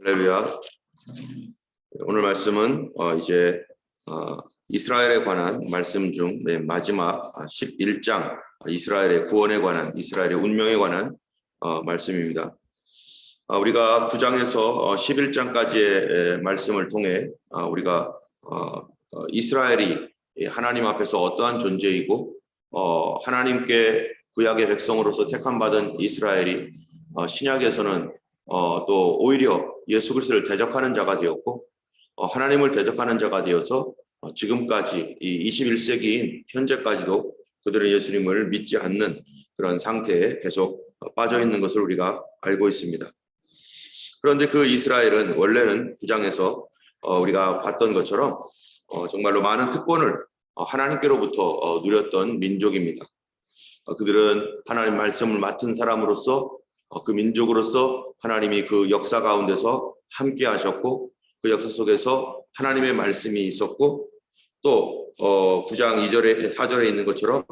할렐루야. 오늘 말씀은 이제 이스라엘에 관한 말씀 중 맨 마지막 11장 이스라엘의 구원에 관한, 이스라엘의 운명에 관한 말씀입니다. 우리가 9장에서 11장까지의 말씀을 통해 우리가 이스라엘이 하나님 앞에서 어떠한 존재이고 하나님께 구약의 백성으로서 택함받은 이스라엘이 신약에서는 또 오히려 예수 그리스도를 대적하는 자가 되었고 하나님을 대적하는 자가 되어서 지금까지 이 21세기인 현재까지도 그들은 예수님을 믿지 않는 그런 상태에 계속 빠져 있는 것을 우리가 알고 있습니다. 그런데 그 이스라엘은 원래는 9장에서 우리가 봤던 것처럼 정말로 많은 특권을 하나님께로부터 누렸던 민족입니다. 그들은 하나님 말씀을 맡은 사람으로서 그 민족으로서 하나님이 그 역사 가운데서 함께 하셨고 그 역사 속에서 하나님의 말씀이 있었고 또 9장 2절에 4절에 있는 것처럼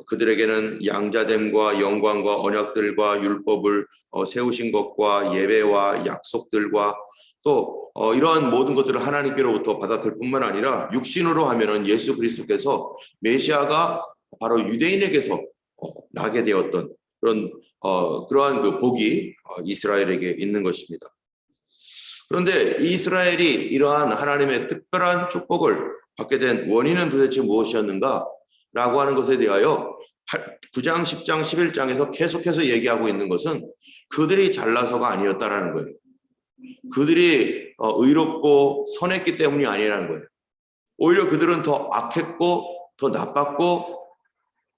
그들에게는 양자됨과 영광과 언약들과 율법을 세우신 것과 예배와 약속들과 또 이러한 모든 것들을 하나님께로부터 받았을 뿐만 아니라 육신으로 하면은 예수 그리스도께서 메시아가 바로 유대인에게서 나게 되었던 그러한 그 복이 이스라엘에게 있는 것입니다. 그런데 이스라엘이 이러한 하나님의 특별한 축복을 받게 된 원인은 도대체 무엇이었는가? 라고 하는 것에 대하여 9장, 10장, 11장에서 계속해서 얘기하고 있는 것은 그들이 잘나서가 아니었다라는 거예요. 그들이 의롭고 선했기 때문이 아니라는 거예요. 오히려 그들은 더 악했고 더 나빴고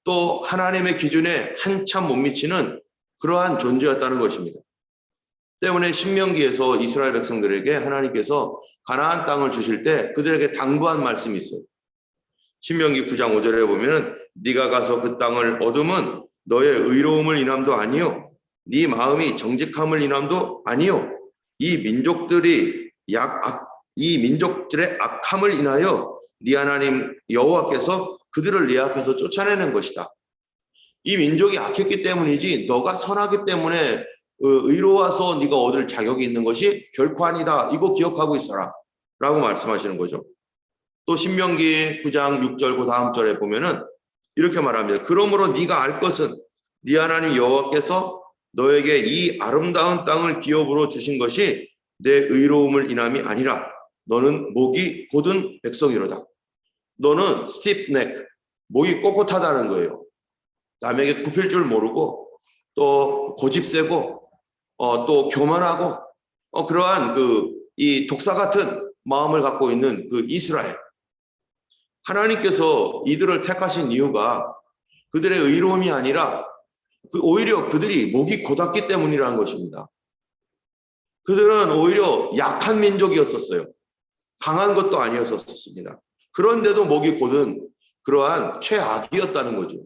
또 하나님의 기준에 한참 못 미치는 그러한 존재였다는 것입니다. 때문에 신명기에서 이스라엘 백성들에게 하나님께서 가나안 땅을 주실 때 그들에게 당부한 말씀이 있어요. 신명기 9장 5절에 보면은 네가 가서 그 땅을 얻으면 너의 의로움을 인함도 아니요 네 마음이 정직함을 인함도 아니요 이 민족들의 악함을 인하여 네 하나님 여호와께서 그들을 네 앞에서 쫓아내는 것이다. 이 민족이 악했기 때문이지 너가 선하기 때문에 의로워서 네가 얻을 자격이 있는 것이 결코 아니다. 이거 기억하고 있어라 라고 말씀하시는 거죠. 또 신명기 9장 6절 그 다음 절에 보면은 이렇게 말합니다. 그러므로 네가 알 것은 네 하나님 여호와께서 너에게 이 아름다운 땅을 기업으로 주신 것이 내 의로움을 인함이 아니라 너는 목이 곧은 백성이로다. 너는 스티프넥, 목이 꼿꼿하다는 거예요. 남에게 굽힐 줄 모르고 또 고집세고 또 교만하고 그러한 이 독사 같은 마음을 갖고 있는 그 이스라엘. 하나님께서 이들을 택하신 이유가 그들의 의로움이 아니라 오히려 그들이 목이 곧았기 때문이라는 것입니다. 그들은 오히려 약한 민족이었었어요. 강한 것도 아니었었습니다. 그런데도 목이 곧은 그러한 최악이었다는 거죠.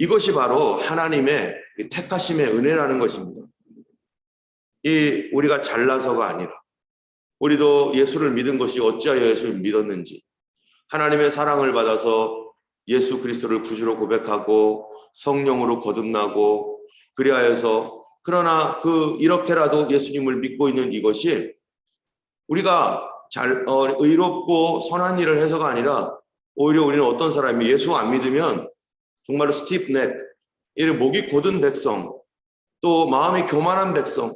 이것이 바로 하나님의 택하심의 은혜라는 것입니다. 우리가 잘나서가 아니라 우리도 예수를 믿은 것이 어찌하여 예수를 믿었는지 하나님의 사랑을 받아서 예수 그리스도를 구주로 고백하고 성령으로 거듭나고 그리하여서 그러나 이렇게라도 예수님을 믿고 있는 이것이 우리가 의롭고 선한 일을 해서가 아니라 오히려 우리는 어떤 사람이 예수 안 믿으면 정말로 스티프넥, 목이 곧은 백성, 또 마음이 교만한 백성,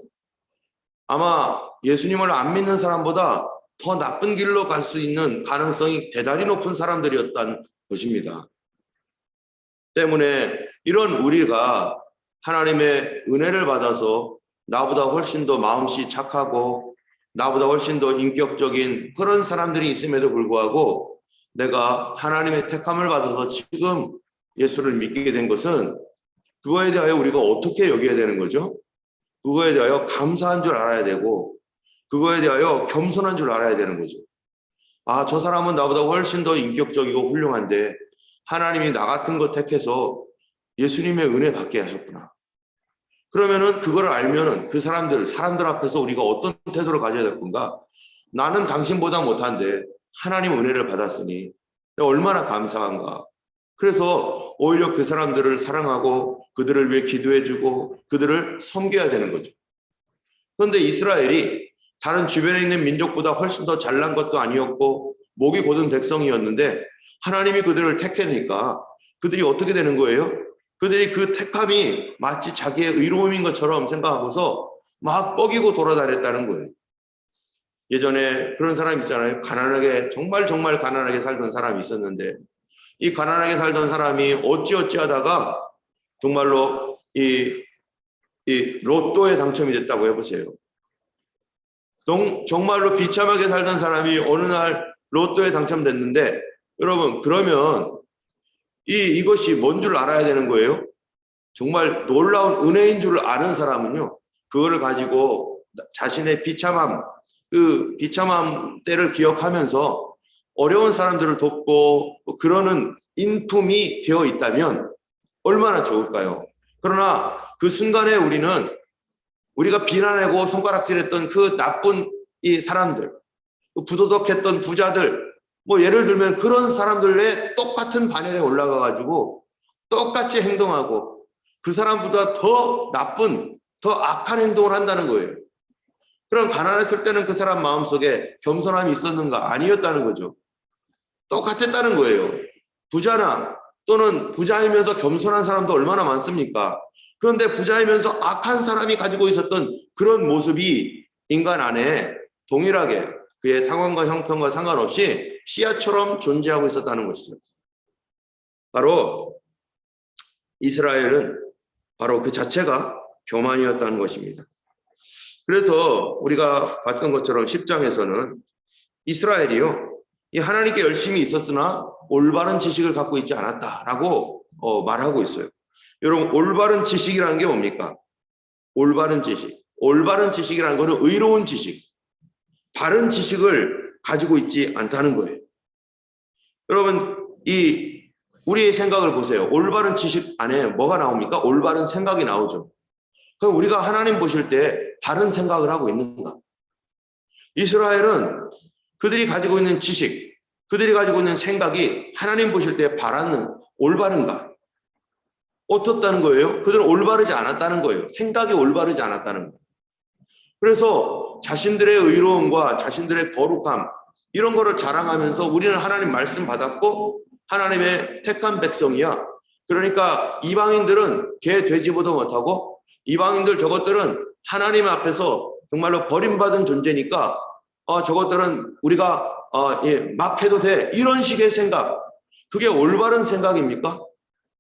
아마 예수님을 안 믿는 사람보다 더 나쁜 길로 갈 수 있는 가능성이 대단히 높은 사람들이었다는 것입니다. 때문에 이런 우리가 하나님의 은혜를 받아서 나보다 훨씬 더 마음씨 착하고 나보다 훨씬 더 인격적인 그런 사람들이 있음에도 불구하고 내가 하나님의 택함을 받아서 지금 예수를 믿게 된 것은 그거에 대하여 우리가 어떻게 여겨야 되는 거죠? 그거에 대하여 감사한 줄 알아야 되고 그거에 대하여 겸손한 줄 알아야 되는 거죠. 저 사람은 나보다 훨씬 더 인격적이고 훌륭한데 하나님이 나 같은 거 택해서 예수님의 은혜 받게 하셨구나. 그러면은 그걸 알면은 그 사람들 앞에서 우리가 어떤 태도를 가져야 될 건가? 나는 당신보다 못한데 하나님 은혜를 받았으니 얼마나 감사한가. 그래서 오히려 그 사람들을 사랑하고 그들을 위해 기도해주고 그들을 섬겨야 되는 거죠. 그런데 이스라엘이 다른 주변에 있는 민족보다 훨씬 더 잘난 것도 아니었고 목이 곧은 백성이었는데 하나님이 그들을 택하니까 그들이 어떻게 되는 거예요? 그들이 그 택함이 마치 자기의 의로움인 것처럼 생각하고서 막 뻐기고 돌아다녔다는 거예요. 예전에 그런 사람 있잖아요. 가난하게 정말 가난하게 살던 사람이 있었는데 이 가난하게 살던 사람이 어찌어찌 하다가 정말로 이 로또에 당첨이 됐다고 해보세요. 정말로 비참하게 살던 사람이 어느 날 로또에 당첨됐는데 여러분 그러면 이것이 뭔 줄 알아야 되는 거예요? 정말 놀라운 은혜인 줄 아는 사람은요. 그거를 가지고 자신의 비참함, 그 비참함 때를 기억하면서 어려운 사람들을 돕고 그러는 인품이 되어 있다면 얼마나 좋을까요? 그러나 그 순간에 우리가 비난하고 손가락질했던 그 나쁜 이 사람들, 그 부도덕했던 부자들, 뭐 예를 들면 그런 사람들의 똑같은 반열에 올라가 가지고 똑같이 행동하고 그 사람보다 더 나쁜, 더 악한 행동을 한다는 거예요. 그럼 가난했을 때는 그 사람 마음속에 겸손함이 있었는가? 아니었다는 거죠. 똑같았다는 거예요. 부자나 또는 부자이면서 겸손한 사람도 얼마나 많습니까? 그런데 부자이면서 악한 사람이 가지고 있었던 그런 모습이 인간 안에 동일하게 그의 상황과 형편과 상관없이 씨앗처럼 존재하고 있었다는 것이죠. 바로 이스라엘은 바로 그 자체가 교만이었다는 것입니다. 그래서 우리가 봤던 것처럼 10장에서는 이스라엘이요, 이 하나님께 열심히 있었으나 올바른 지식을 갖고 있지 않았다라고 말하고 있어요. 여러분, 올바른 지식이라는 게 뭡니까? 올바른 지식. 올바른 지식이라는 것은 의로운 지식, 바른 지식을 가지고 있지 않다는 거예요. 여러분, 우리의 생각을 보세요. 올바른 지식 안에 뭐가 나옵니까? 올바른 생각이 나오죠. 그럼 우리가 하나님 보실 때 바른 생각을 하고 있는가? 이스라엘은 그들이 가지고 있는 지식, 그들이 가지고 있는 생각이 하나님 보실 때 올바른가? 어떻다는 거예요? 그들은 올바르지 않았다는 거예요. 생각이 올바르지 않았다는 거예요. 그래서 자신들의 의로움과 자신들의 거룩함 이런 거를 자랑하면서 우리는 하나님 말씀 받았고 하나님의 택한 백성이야. 그러니까 이방인들은 개 돼지보도 못하고 이방인들 저것들은 하나님 앞에서 정말로 버림받은 존재니까 저것들은 우리가 막 해도 돼. 이런 식의 생각. 그게 올바른 생각입니까?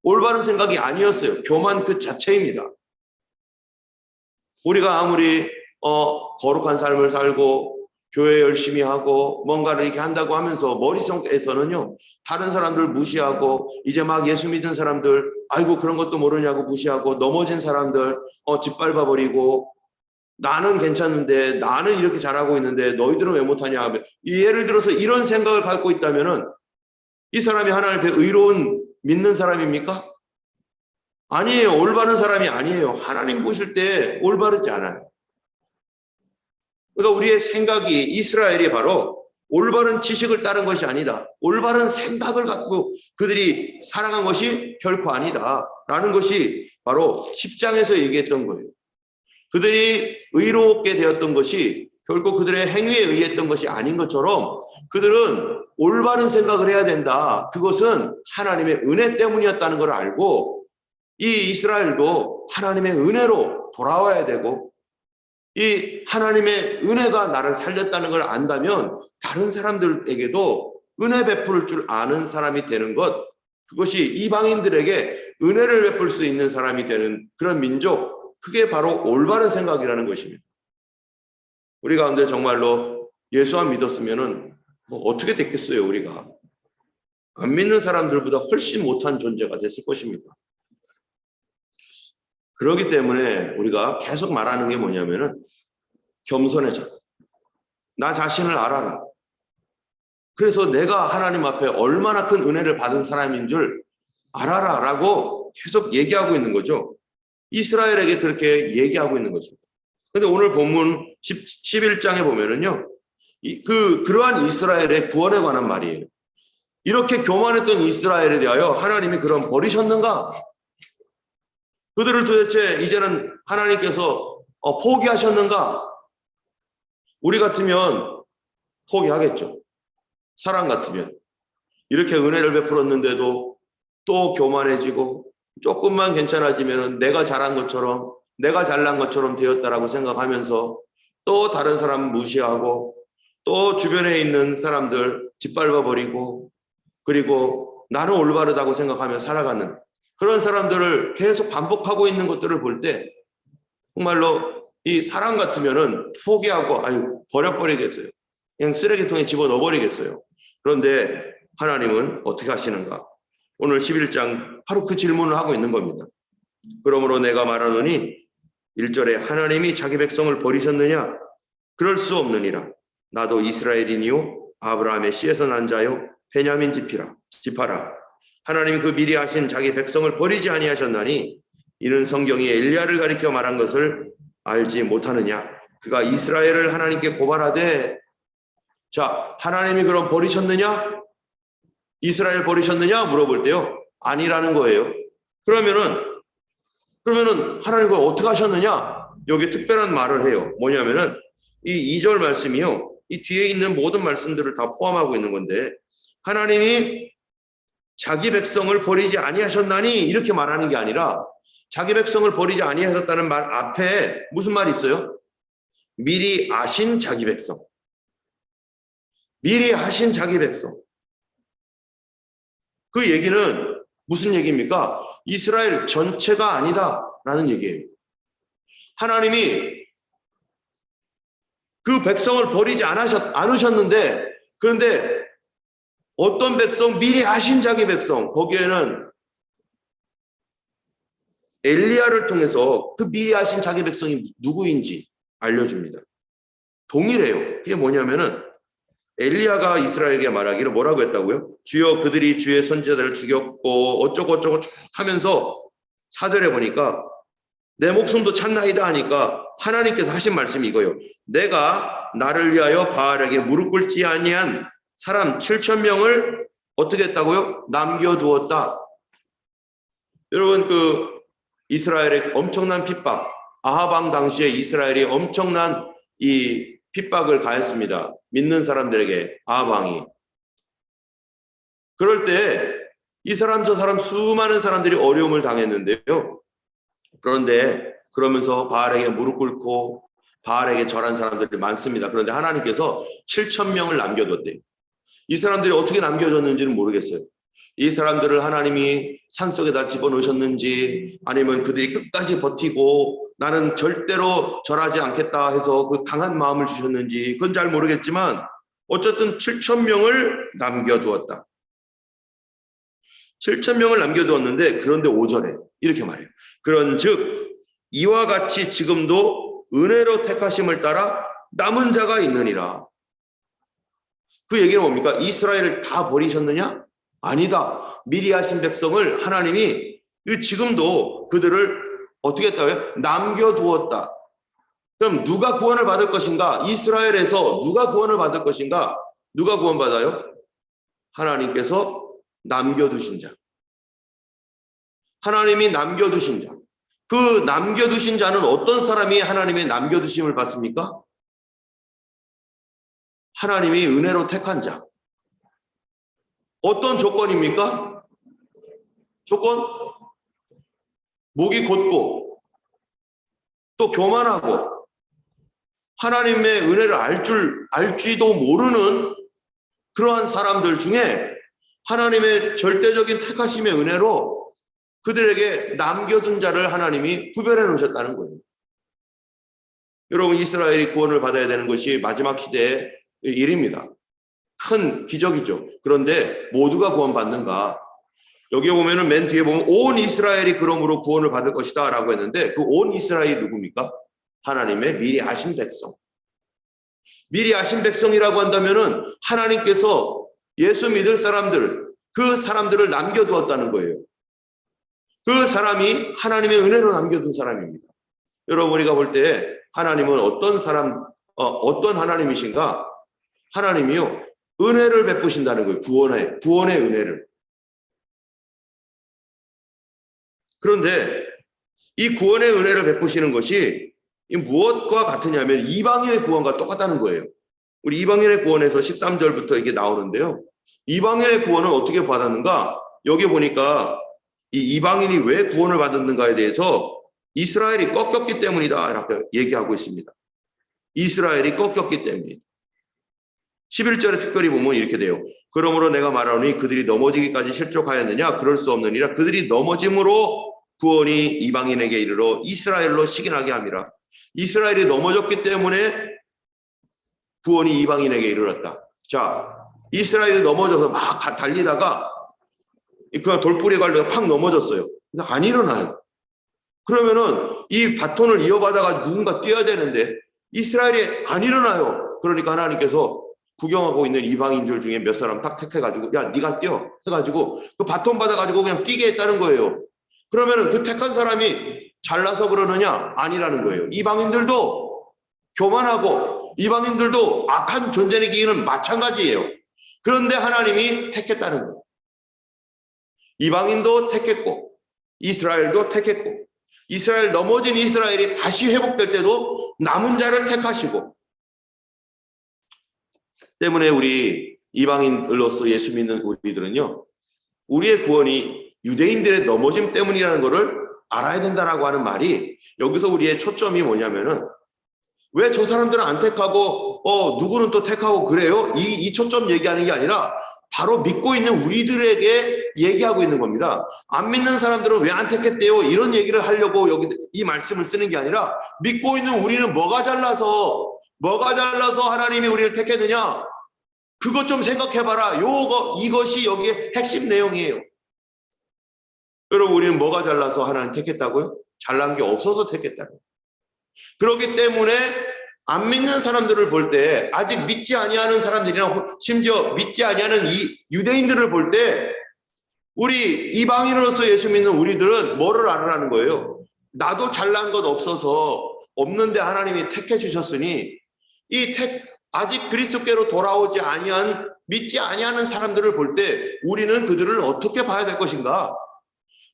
올바른 생각이 아니었어요. 교만 그 자체입니다. 우리가 아무리 거룩한 삶을 살고 교회 열심히 하고 뭔가를 이렇게 한다고 하면서 머릿속에서는요, 다른 사람들 무시하고 이제 막 예수 믿은 사람들 아이고 그런 것도 모르냐고 무시하고 넘어진 사람들 짓밟아버리고 나는 괜찮은데 나는 이렇게 잘하고 있는데 너희들은 왜 못하냐 하면 예를 들어서 이런 생각을 갖고 있다면은 이 사람이 하나님 앞에 의로운 믿는 사람입니까? 아니에요. 올바른 사람이 아니에요. 하나님 보실 때 올바르지 않아요. 그러니까 우리의 생각이 이스라엘이 바로 올바른 지식을 따른 것이 아니다. 올바른 생각을 갖고 그들이 살아간 것이 결코 아니다. 라는 것이 바로 10장에서 얘기했던 거예요. 그들이 의롭게 되었던 것이 결국 그들의 행위에 의했던 것이 아닌 것처럼 그들은 올바른 생각을 해야 된다. 그것은 하나님의 은혜 때문이었다는 걸 알고 이 이스라엘도 하나님의 은혜로 돌아와야 되고 이 하나님의 은혜가 나를 살렸다는 걸 안다면 다른 사람들에게도 은혜 베풀 줄 아는 사람이 되는 것, 그것이 이방인들에게 은혜를 베풀 수 있는 사람이 되는 그런 민족, 그게 바로 올바른 생각이라는 것입니다. 우리 가운데 정말로 예수 안 믿었으면은 뭐 어떻게 됐겠어요? 우리가 안 믿는 사람들보다 훨씬 못한 존재가 됐을 것입니다. 그렇기 때문에 우리가 계속 말하는 게 뭐냐면은 겸손해져. 나 자신을 알아라. 그래서 내가 하나님 앞에 얼마나 큰 은혜를 받은 사람인 줄 알아라 라고 계속 얘기하고 있는 거죠. 이스라엘에게 그렇게 얘기하고 있는 것입니다. 근데 오늘 본문 11장에 보면은요, 그러한 이스라엘의 구원에 관한 말이에요. 이렇게 교만했던 이스라엘에 대하여 하나님이 그럼 버리셨는가? 그들을 도대체 이제는 하나님께서 포기하셨는가? 우리 같으면 포기하겠죠. 사람 같으면. 이렇게 은혜를 베풀었는데도 또 교만해지고 조금만 괜찮아지면 내가 잘한 것처럼, 내가 잘난 것처럼 되었다라고 생각하면서 또 다른 사람 무시하고 또 주변에 있는 사람들 짓밟아버리고, 그리고 나는 올바르다고 생각하며 살아가는 그런 사람들을 계속 반복하고 있는 것들을 볼 때 정말로 이 사람 같으면은 포기하고 아유 버려버리겠어요. 그냥 쓰레기통에 집어넣어버리겠어요. 그런데 하나님은 어떻게 하시는가? 오늘 11장 바로 그 질문을 하고 있는 겁니다. 그러므로 내가 말하노니 1절에 하나님이 자기 백성을 버리셨느냐? 그럴 수 없느니라. 나도 이스라엘이니요 아브라함의 씨에서 난 자요 베냐민 지파라. 하나님이 그 미리 하신 자기 백성을 버리지 아니하셨나니 이는 성경이 엘리야를 가리켜 말한 것을 알지 못하느냐? 그가 이스라엘을 하나님께 고발하되, 자, 하나님이 그럼 버리셨느냐? 이스라엘 버리셨느냐? 물어볼 때요, 아니라는 거예요. 그러면은 하나님 그걸 어떻게 하셨느냐? 여기 특별한 말을 해요. 뭐냐면은 이 2절 말씀이요, 이 뒤에 있는 모든 말씀들을 다 포함하고 있는 건데, 하나님이 자기 백성을 버리지 아니하셨나니 이렇게 말하는 게 아니라 자기 백성을 버리지 아니하셨다는 말 앞에 무슨 말이 있어요? 미리 아신 자기 백성. 미리 하신 자기 백성. 그 얘기는 무슨 얘기입니까? 이스라엘 전체가 아니다라는 얘기예요. 하나님이 그 백성을 버리지 않으셨는데, 그런데 어떤 백성, 미리 아신 자기 백성, 거기에는 엘리야를 통해서 그 미리 아신 자기 백성이 누구인지 알려줍니다. 동일해요. 그게 뭐냐면은 엘리야가 이스라엘에게 말하기를 뭐라고 했다고요? 주여 그들이 주의 선지자들을 죽였고 어쩌고 쭉 하면서 4절에 보니까 내 목숨도 찾나이다 하니까 하나님께서 하신 말씀이 이거예요. 내가 나를 위하여 바알에게 무릎 꿇지 아니한 사람 7,000명을 어떻게 했다고요? 남겨두었다. 여러분, 그 이스라엘의 엄청난 핍박, 아합 왕 당시에 이스라엘이 엄청난 이 핍박을 가했습니다. 믿는 사람들에게 아합 왕이. 그럴 때 이 사람 저 사람 수많은 사람들이 어려움을 당했는데요. 그런데 그러면서 바알에게 무릎 꿇고 바알에게 절한 사람들이 많습니다. 그런데 하나님께서 7,000명을 남겨뒀대요. 이 사람들이 어떻게 남겨졌는지는 모르겠어요. 이 사람들을 하나님이 산속에다 집어넣으셨는지 아니면 그들이 끝까지 버티고 나는 절대로 절하지 않겠다 해서 그 강한 마음을 주셨는지 그건 잘 모르겠지만 어쨌든 7,000명을 남겨두었다. 7,000명을 남겨두었는데 그런데 5절에 이렇게 말해요. 그런즉 이와 같이 지금도 은혜로 택하심을 따라 남은 자가 있느니라. 그 얘기는 뭡니까? 이스라엘을 다 버리셨느냐? 아니다. 미리 하신 백성을 하나님이 지금도 그들을 어떻게 했다고요? 남겨두었다. 그럼 누가 구원을 받을 것인가? 이스라엘에서 누가 구원을 받을 것인가? 누가 구원받아요? 하나님께서 남겨두신 자. 하나님이 남겨두신 자. 그 남겨두신 자는 어떤 사람이 하나님의 남겨두심을 받습니까? 하나님이 은혜로 택한 자. 어떤 조건입니까? 조건? 목이 곧고 또 교만하고 하나님의 은혜를 알지도 모르는 그러한 사람들 중에 하나님의 절대적인 택하심의 은혜로 그들에게 남겨둔 자를 하나님이 구별해 놓으셨다는 거예요. 여러분, 이스라엘이 구원을 받아야 되는 것이 마지막 시대의 일입니다. 큰 기적이죠. 그런데 모두가 구원받는가? 여기 보면은 맨 뒤에 보면 온 이스라엘이 그러므로 구원을 받을 것이다 라고 했는데 그 온 이스라엘이 누굽니까? 하나님의 미리 아신 백성. 미리 아신 백성이라고 한다면은 하나님께서 예수 믿을 사람들, 그 사람들을 남겨두었다는 거예요. 그 사람이 하나님의 은혜로 남겨둔 사람입니다. 여러분, 우리가 볼 때 하나님은 어떤 하나님이신가? 하나님이요, 은혜를 베푸신다는 거예요. 구원의 은혜를. 그런데 이 구원의 은혜를 베푸시는 것이 무엇과 같으냐면 이방인의 구원과 똑같다는 거예요. 우리 이방인의 구원에서 13절부터 이게 나오는데요. 이방인의 구원은 어떻게 받았는가? 여기 보니까 이 이방인이 왜 구원을 받았는가에 대해서 이스라엘이 꺾였기 때문이다 이렇게 얘기하고 있습니다. 이스라엘이 꺾였기 때문이다. 11절에 특별히 보면 이렇게 돼요. 그러므로 내가 말하노니 그들이 넘어지기까지 실족하였느냐? 그럴 수 없느니라. 그들이 넘어짐으로 구원이 이방인에게 이르러 이스라엘로 식인하게 함이라. 이스라엘이 넘어졌기 때문에 구원이 이방인에게 이르렀다. 자, 이스라엘이 넘어져서 막 달리다가 그냥 돌뿌리에 걸려서 팍 넘어졌어요. 근데 안 일어나요. 그러면은 이 바톤을 이어받아가 누군가 뛰어야 되는데 이스라엘이 안 일어나요. 그러니까 하나님께서 구경하고 있는 이방인들 중에 몇 사람 딱 택해가지고 야 네가 뛰어 해가지고 그 바톤 받아가지고 그냥 뛰게 했다는 거예요. 그러면은 그 택한 사람이 잘나서 그러느냐? 아니라는 거예요. 이방인들도 교만하고 이방인들도 악한 존재이기는 마찬가지예요. 그런데 하나님이 택했다는 거예요. 이방인도 택했고 이스라엘도 택했고 이스라엘 넘어진 이스라엘이 다시 회복될 때도 남은 자를 택하시고 때문에 우리 이방인으로서 예수 믿는 우리들은요. 우리의 구원이 유대인들의 넘어짐 때문이라는 것을 알아야 된다라고 하는 말이 여기서 우리의 초점이 뭐냐면은 왜 저 사람들은 안 택하고 누구는 또 택하고 그래요? 이 초점 얘기하는 게 아니라 바로 믿고 있는 우리들에게 얘기하고 있는 겁니다. 안 믿는 사람들은 왜 안 택했대요? 이런 얘기를 하려고 여기 이 말씀을 쓰는 게 아니라 믿고 있는 우리는 뭐가 잘나서 하나님이 우리를 택했느냐? 그것 좀 생각해봐라. 이것이 여기에 핵심 내용이에요. 여러분 우리는 뭐가 잘나서 하나님 택했다고요? 잘난 게 없어서 택했다는 거예요. 그렇기 때문에 안 믿는 사람들을 볼 때 아직 믿지 아니하는 사람들이나 심지어 믿지 아니하는 이 유대인들을 볼 때 우리 이방인으로서 예수 믿는 우리들은 뭐를 알으라는 거예요? 나도 잘난 것 없어서 없는데 하나님이 택해 주셨으니 아직 그리스도께로 돌아오지 아니한 믿지 아니하는 사람들을 볼 때 우리는 그들을 어떻게 봐야 될 것인가?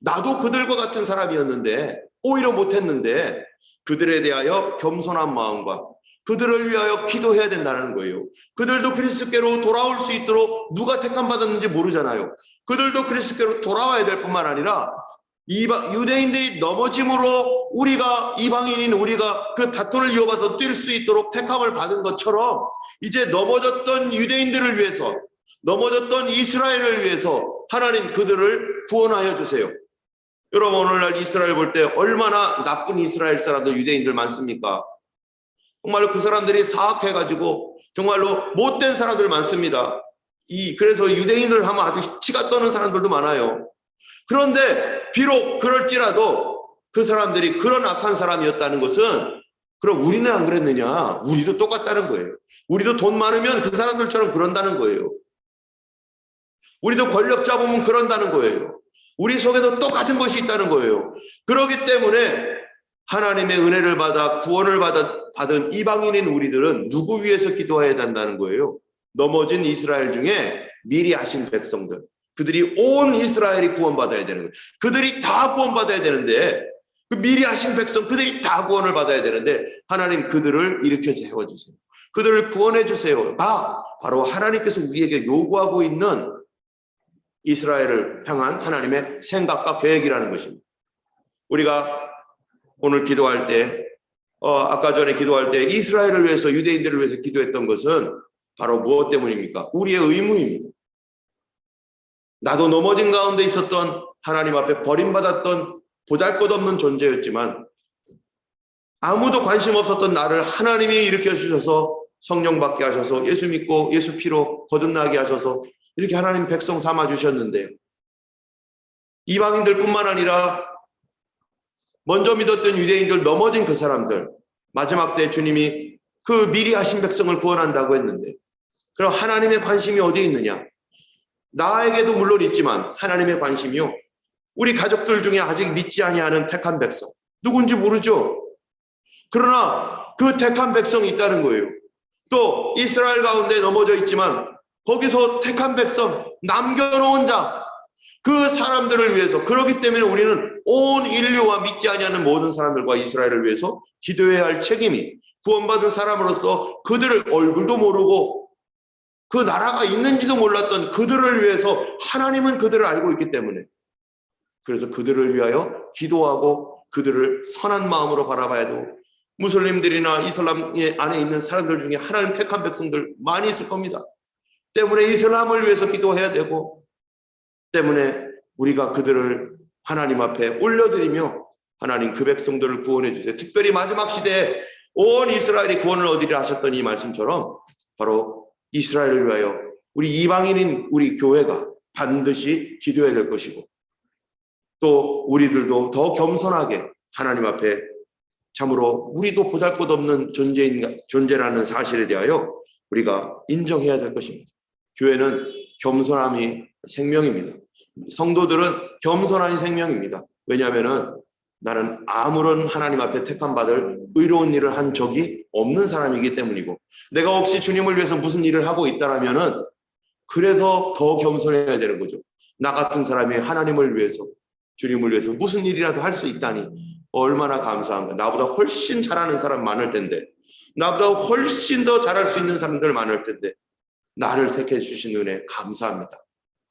나도 그들과 같은 사람이었는데 오히려 못했는데 그들에 대하여 겸손한 마음과 그들을 위하여 기도해야 된다는 거예요. 그들도 그리스도께로 돌아올 수 있도록 누가 택함 받았는지 모르잖아요. 그들도 그리스도께로 돌아와야 될 뿐만 아니라 유대인들이 넘어짐으로 우리가 이방인인 우리가 그 바톤을 이어받아 뛸 수 있도록 택함을 받은 것처럼 이제 넘어졌던 유대인들을 위해서 넘어졌던 이스라엘을 위해서 하나님 그들을 구원하여 주세요. 여러분 오늘날 이스라엘 볼 때 얼마나 나쁜 이스라엘 사람들 유대인들 많습니까? 정말로 그 사람들이 사악해가지고 정말로 못된 사람들 많습니다. 그래서 유대인을 하면 아주 치가 떠는 사람들도 많아요. 그런데 비록 그럴지라도 그 사람들이 그런 악한 사람이었다는 것은 그럼 우리는 안 그랬느냐? 우리도 똑같다는 거예요. 우리도 돈 많으면 그 사람들처럼 그런다는 거예요. 우리도 권력 잡으면 그런다는 거예요. 우리 속에도 똑같은 것이 있다는 거예요. 그렇기 때문에 하나님의 은혜를 받아 구원을 받은 이방인인 우리들은 누구 위해서 기도해야 된다는 거예요? 넘어진 이스라엘 중에 미리 하신 백성들. 그들이 온 이스라엘이 구원받아야 되는 거예요. 그들이 다 구원받아야 되는데 그 미리 하신 백성 그들이 다 구원을 받아야 되는데 하나님 그들을 일으켜 세워주세요. 그들을 구원해 주세요. 바로 하나님께서 우리에게 요구하고 있는 이스라엘을 향한 하나님의 생각과 계획이라는 것입니다. 우리가 오늘 기도할 때 아까 전에 기도할 때 이스라엘을 위해서 유대인들을 위해서 기도했던 것은 바로 무엇 때문입니까? 우리의 의무입니다. 나도 넘어진 가운데 있었던 하나님 앞에 버림받았던 보잘것없는 존재였지만 아무도 관심 없었던 나를 하나님이 일으켜 주셔서 성령 받게 하셔서 예수 믿고 예수 피로 거듭나게 하셔서 이렇게 하나님 백성 삼아 주셨는데요. 이방인들뿐만 아니라 먼저 믿었던 유대인들 넘어진 그 사람들 마지막 때 주님이 그 미리 하신 백성을 구원한다고 했는데 그럼 하나님의 관심이 어디에 있느냐? 나에게도 물론 있지만 하나님의 관심이요. 우리 가족들 중에 아직 믿지 아니하는 택한 백성 누군지 모르죠. 그러나 그 택한 백성이 있다는 거예요. 또 이스라엘 가운데 넘어져 있지만 거기서 택한 백성, 남겨놓은 자, 그 사람들을 위해서, 그렇기 때문에 우리는 온 인류와 믿지 아니하는 모든 사람들과 이스라엘을 위해서 기도해야 할 책임이, 구원받은 사람으로서 그들을 얼굴도 모르고 그 나라가 있는지도 몰랐던 그들을 위해서 하나님은 그들을 알고 있기 때문에, 그래서 그들을 위하여 기도하고 그들을 선한 마음으로 바라봐야 되고, 무슬림들이나 이슬람 안에 있는 사람들 중에 하나님 택한 백성들 많이 있을 겁니다. 때문에 이슬람을 위해서 기도해야 되고, 때문에 우리가 그들을 하나님 앞에 올려드리며 하나님 그 백성들을 구원해 주세요. 특별히 마지막 시대에 온 이스라엘이 구원을 얻으리라 하셨던 이 말씀처럼 바로 이스라엘을 위하여 우리 이방인인 우리 교회가 반드시 기도해야 될 것이고, 또 우리들도 더 겸손하게 하나님 앞에 참으로 우리도 보잘것없는 존재라는 사실에 대하여 우리가 인정해야 될 것입니다. 교회는 겸손함이 생명입니다. 성도들은 겸손함이 생명입니다. 왜냐하면 나는 아무런 하나님 앞에 택함 받을 의로운 일을 한 적이 없는 사람이기 때문이고, 내가 혹시 주님을 위해서 무슨 일을 하고 있다라면은 그래서 더 겸손해야 되는 거죠. 나 같은 사람이 하나님을 위해서, 주님을 위해서 무슨 일이라도 할 수 있다니 얼마나 감사한가. 나보다 훨씬 잘하는 사람 많을 텐데, 나보다 훨씬 더 잘할 수 있는 사람들 많을 텐데 나를 택해 주신 은혜 감사합니다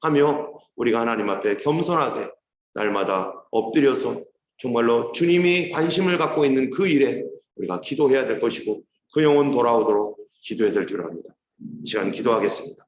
하며 우리가 하나님 앞에 겸손하게 날마다 엎드려서 정말로 주님이 관심을 갖고 있는 그 일에 우리가 기도해야 될 것이고, 그 영혼 돌아오도록 기도해야 될 줄 압니다. 이 시간 기도하겠습니다.